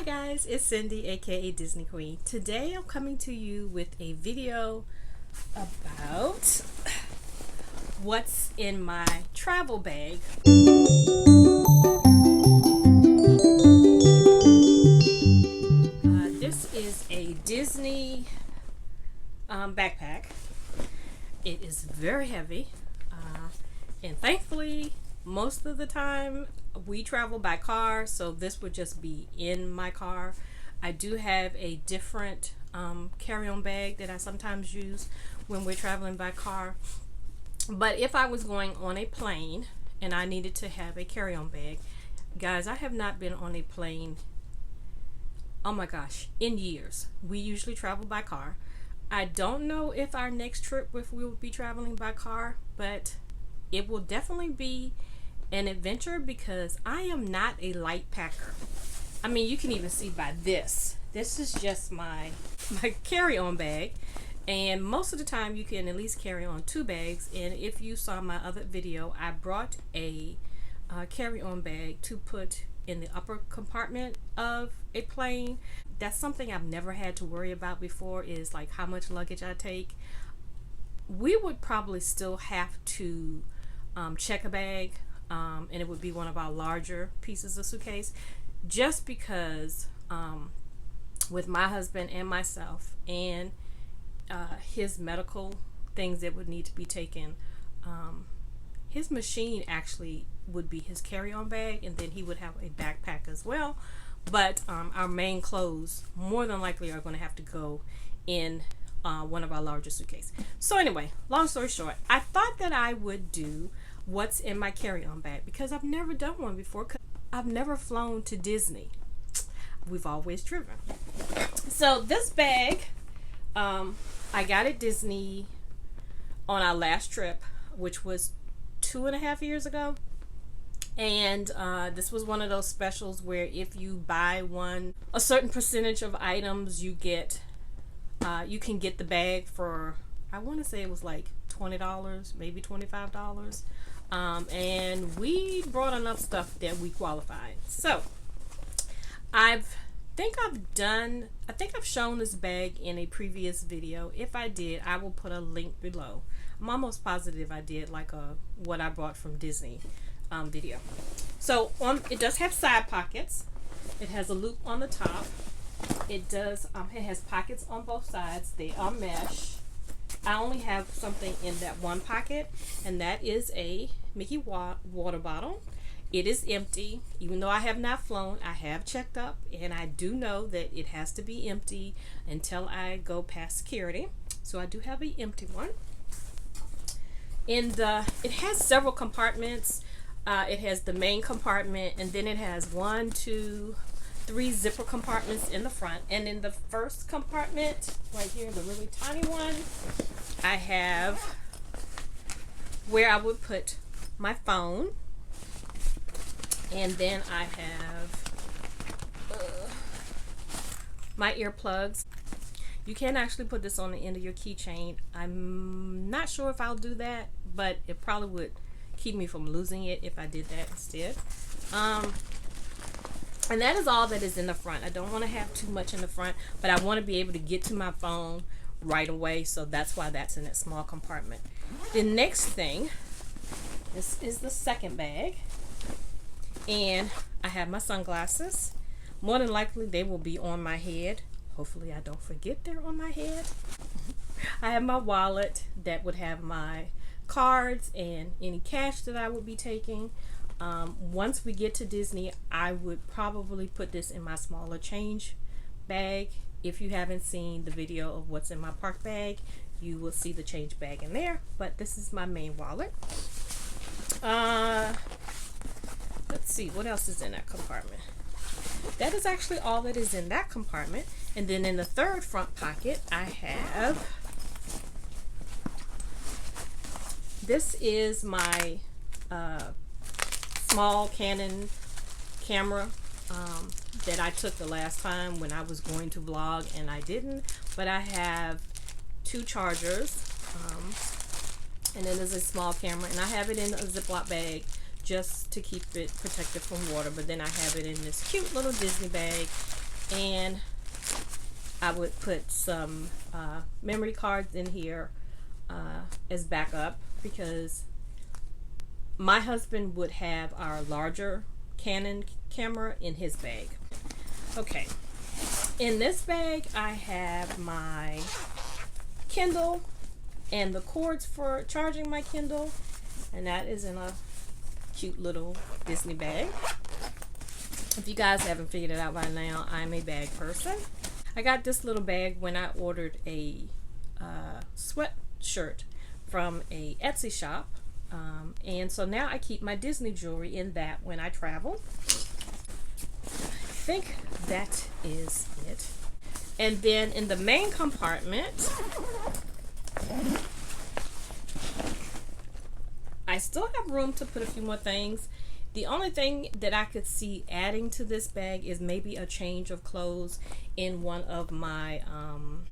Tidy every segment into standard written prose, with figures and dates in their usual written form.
Hi guys, it's Cindy, aka Disney Queen. Today I'm coming to you with a video about what's in my travel bag. This is a Disney backpack. It is very heavy, and thankfully most of the time we travel by car, so this would just be in my car. I do have a different carry-on bag that I sometimes use when we're traveling by car, but if I was going on a plane and I needed to have a carry-on bag, guys, I have not been on a plane, oh my gosh, in years. We usually travel by car. I don't know if our next trip, if we will be traveling by car, but it will definitely be an adventure because I am not a light packer. I mean, you can even see by this. This is just my carry-on bag, and most of the time you can at least carry on 2 bags. And if you saw my other video, I brought a carry-on bag to put in the upper compartment of a plane. That's something I've never had to worry about before, is like how much luggage I take. We would probably still have to check a bag, and it would be one of our larger pieces of suitcase, just because with my husband and myself and his medical things that would need to be taken, his machine actually would be his carry-on bag, and then he would have a backpack as well. But our main clothes more than likely are going to have to go in one of our larger suitcases. So anyway, long story short, I thought that I would do what's in my carry-on bag because I've never done one before. I've never flown to Disney. We've always driven. So this bag, I got at Disney on our last trip, which was 2.5 years ago. And this was one of those specials where if you buy a certain percentage of items, you can get the bag for, I want to say it was like $20, maybe $25. And we brought enough stuff that we qualified. So I think I've shown this bag in a previous video. If I did, I will put a link below. I'm almost positive I did like what I brought from Disney video. So it does have side pockets. It has a loop on the top. It has pockets on both sides. They are mesh. I only have something in that one pocket, and that is a Mickey water bottle. It is empty. Even though I have not flown, I have checked up, and I do know that it has to be empty until I go past security. So I do have an empty one. And it has several compartments. It has the main compartment, and then it has 1, 2, 3 zipper compartments in the front. And in the first compartment, right here, the really tiny one, I have where I would put my phone. And then I have my earplugs. You can actually put this on the end of your keychain. I'm not sure if I'll do that, but it probably would keep me from losing it if I did that instead. And that is all that is in the front. I don't want to have too much in the front, but I want to be able to get to my phone right away, so that's why that's in that small compartment. The next thing, this is the second bag, and I have my sunglasses. More than likely they will be on my head. Hopefully I don't forget they're on my head. I have my wallet that would have my cards and any cash that I would be taking. Once we get to Disney, I would probably put this in my smaller change bag. If you haven't seen the video of what's in my park bag, you will see the change bag in there, but this is my main wallet. Let's see what else is in that compartment. That is actually all that is in that compartment. And then in the third front pocket, I have, this is my small Canon camera that I took the last time when I was going to vlog and I didn't, but I have 2 chargers, and then there's a small camera, and I have it in a Ziploc bag just to keep it protected from water, but then I have it in this cute little Disney bag and I would put some memory cards in here as backup, because my husband would have our larger Canon camera in his bag. Okay, in this bag I have my Kindle and the cords for charging my Kindle, and that is in a cute little Disney bag. If you guys haven't figured it out by now, I'm a bag person. I got this little bag when I ordered a sweatshirt from a Etsy shop, and so now I keep my Disney jewelry in that when I travel. I think that is it. And then in the main compartment, I still have room to put a few more things. The only thing that I could see adding to this bag is maybe a change of clothes in one of my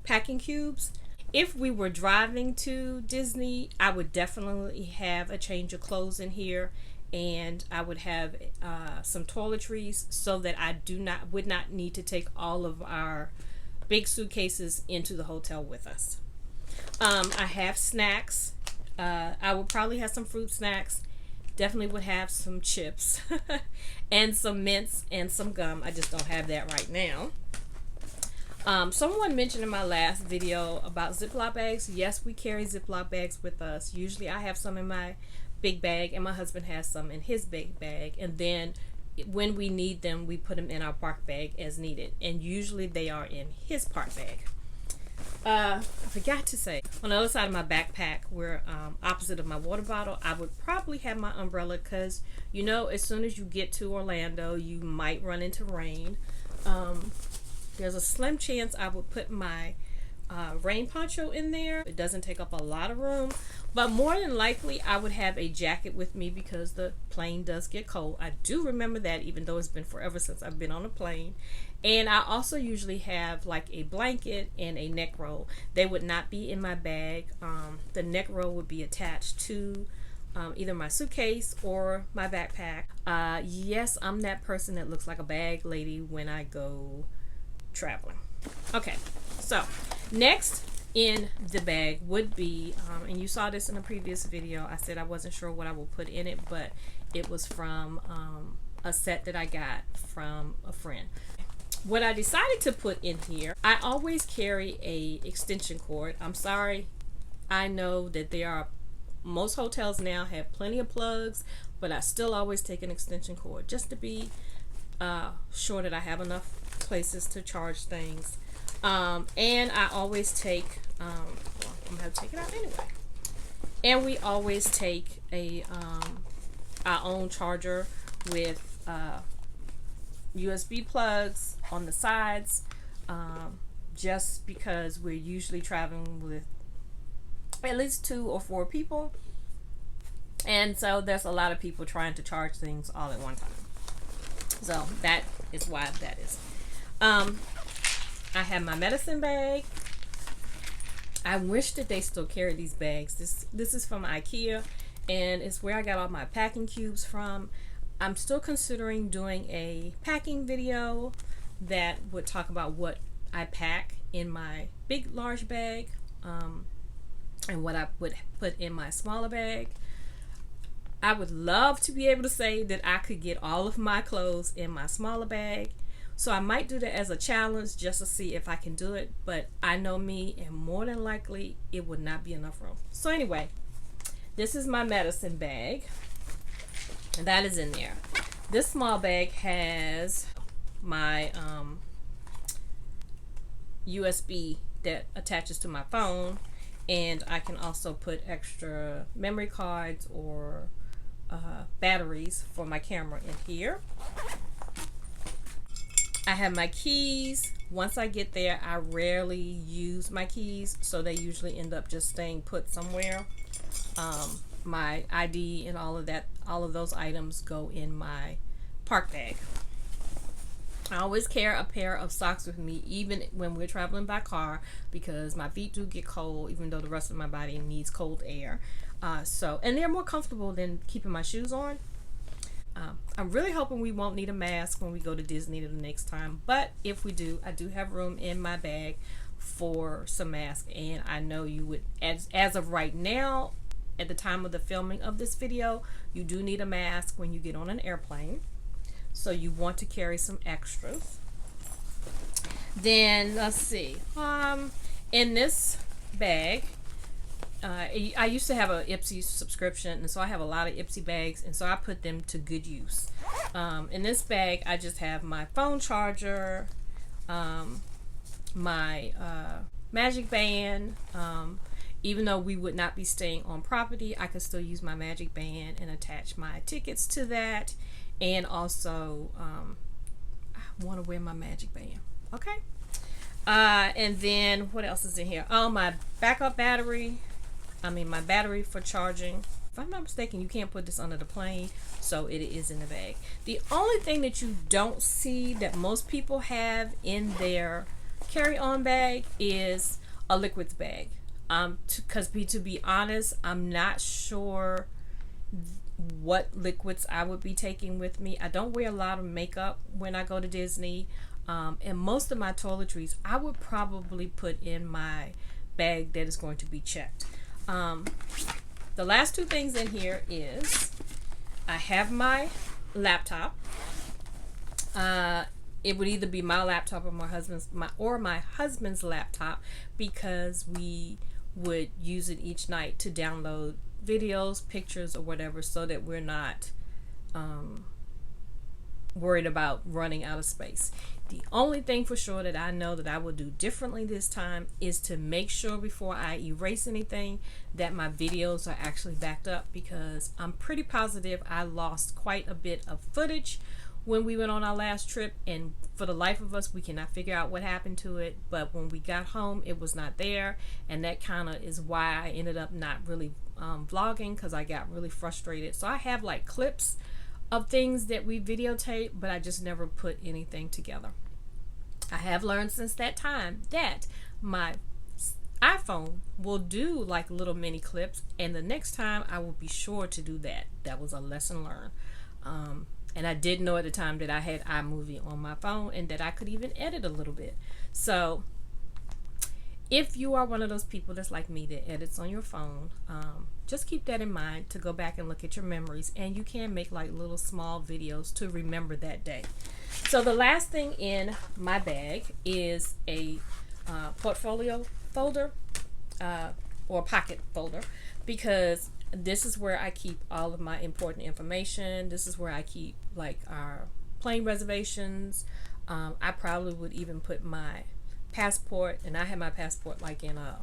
packing cubes. If we were driving to Disney, I would definitely have a change of clothes in here, and I would have some toiletries so that I would not need to take all of our big suitcases into the hotel with us. I have snacks. I would probably have some fruit snacks. Definitely would have some chips and some mints and some gum. I just don't have that right now. Someone mentioned in my last video about Ziploc bags. Yes, we carry Ziploc bags with us. Usually I have some in my big bag and my husband has some in his big bag, and then when we need them we put them in our park bag as needed, and usually they are in his park bag. I forgot to say, on the other side of my backpack, where opposite of my water bottle, I would probably have my umbrella, because you know, as soon as you get to Orlando you might run into rain. There's a slim chance I would put my rain poncho in there. It doesn't take up a lot of room, but more than likely I would have a jacket with me because the plane does get cold. I do remember that, even though it's been forever since I've been on a plane. And I also usually have like a blanket and a neck roll. They would not be in my bag. The neck roll would be attached to either my suitcase or my backpack. Yes, I'm that person that looks like a bag lady when I go traveling. Okay, so next in the bag would be, and you saw this in a previous video, I said I wasn't sure what I would put in it, but it was from a set that I got from a friend. What I decided to put in here, I always carry a extension cord. I'm sorry, I know that most hotels now have plenty of plugs, but I still always take an extension cord just to be sure that I have enough places to charge things. And I always take well, I'm gonna have to take it out anyway. And we always take our own charger with USB plugs on the sides, just because we're usually traveling with at least 2 or 4 people, and so there's a lot of people trying to charge things all at one time. So that is why that is. I have my medicine bag. I wish that they still carry these bags. This is from IKEA, and it's where I got all my packing cubes from. I'm still considering doing a packing video that would talk about what I pack in my big large bag, and what I would put in my smaller bag. I would love to be able to say that I could get all of my clothes in my smaller bag, so I might do that as a challenge just to see if I can do it, but I know me, and more than likely it would not be enough room. So anyway, this is my medicine bag, and that is in there. This small bag has my USB that attaches to my phone, and I can also put extra memory cards or batteries for my camera in here. I have my keys. Once I get there, I rarely use my keys, so they usually end up just staying put somewhere. My ID and all of those items go in my park bag. I always carry a pair of socks with me, even when we're traveling by car, because my feet do get cold, even though the rest of my body needs cold air. And they're more comfortable than keeping my shoes on. I'm really hoping we won't need a mask when we go to Disney the next time, but if we do, I do have room in my bag for some masks, and I know you would, as of right now, at the time of the filming of this video, you do need a mask when you get on an airplane, so you want to carry some extras. Then let's see, in this bag, I used to have a Ipsy subscription, and so I have a lot of Ipsy bags, and so I put them to good use. In this bag, I just have my phone charger, my magic band. Even though we would not be staying on property, I could still use my magic band and attach my tickets to that. And also, I want to wear my magic band. Okay. And then what else is in here? Oh, my backup battery. My battery for charging. If I'm not mistaken, you can't put this under the plane, so it is in the bag. The only thing that you don't see that most people have in their carry-on bag is a liquids bag. Because to be honest, I'm not sure what liquids I would be taking with me. I don't wear a lot of makeup when I go to Disney, and most of my toiletries I would probably put in my bag that is going to be checked. The last two things in here is I have my laptop. It would either be my laptop or my husband's laptop, because we would use it each night to download videos, pictures, or whatever, so that we're not worried about running out of space. The only thing for sure that I know that I will do differently this time is to make sure before I erase anything that my videos are actually backed up, because I'm pretty positive I lost quite a bit of footage when we went on our last trip, and for the life of us we cannot figure out what happened to it. But when we got home, it was not there, and that kind of is why I ended up not really vlogging, because I got really frustrated. So I have like clips of things that we videotape, but I just never put anything together. I have learned since that time that my iPhone will do like little mini clips, and the next time I will be sure to do that. That was a lesson learned. And I didn't know at the time that I had iMovie on my phone and that I could even edit a little bit. So if you are one of those people that's like me that edits on your phone, just keep that in mind to go back and look at your memories, and you can make like little small videos to remember that day. So the last thing in my bag is a portfolio folder, or pocket folder, because this is where I keep all of my important information. This is where I keep like our plane reservations. I probably would even put my passport, and I have my passport like in a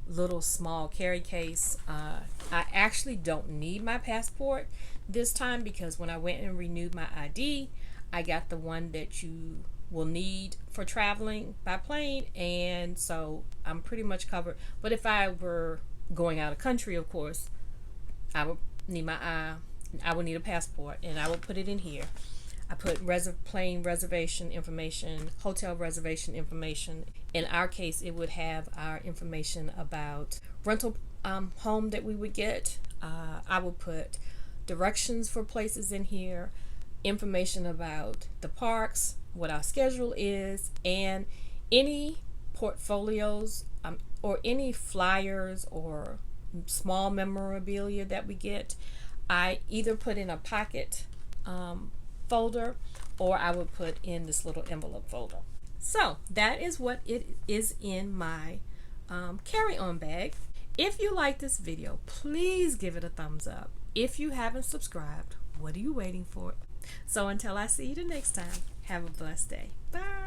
little small carry case. I actually don't need my passport this time, because when I went and renewed my ID, I got the one that you will need for traveling by plane, and so I'm pretty much covered. But if I were going out of country, of course, I would need I would need a passport, and I will put it in here. I put plane reservation information, hotel reservation information. In our case, it would have our information about rental home that we would get. I will put directions for places in here, information about the parks, what our schedule is, and any portfolios or any flyers or small memorabilia that we get. I either put in a pocket folder, or I would put in this little envelope folder. So that is what it is in my carry-on bag. If you like this video, please give it a thumbs up. If you haven't subscribed, what are you waiting for? So until I see you the next time, have a blessed day. Bye.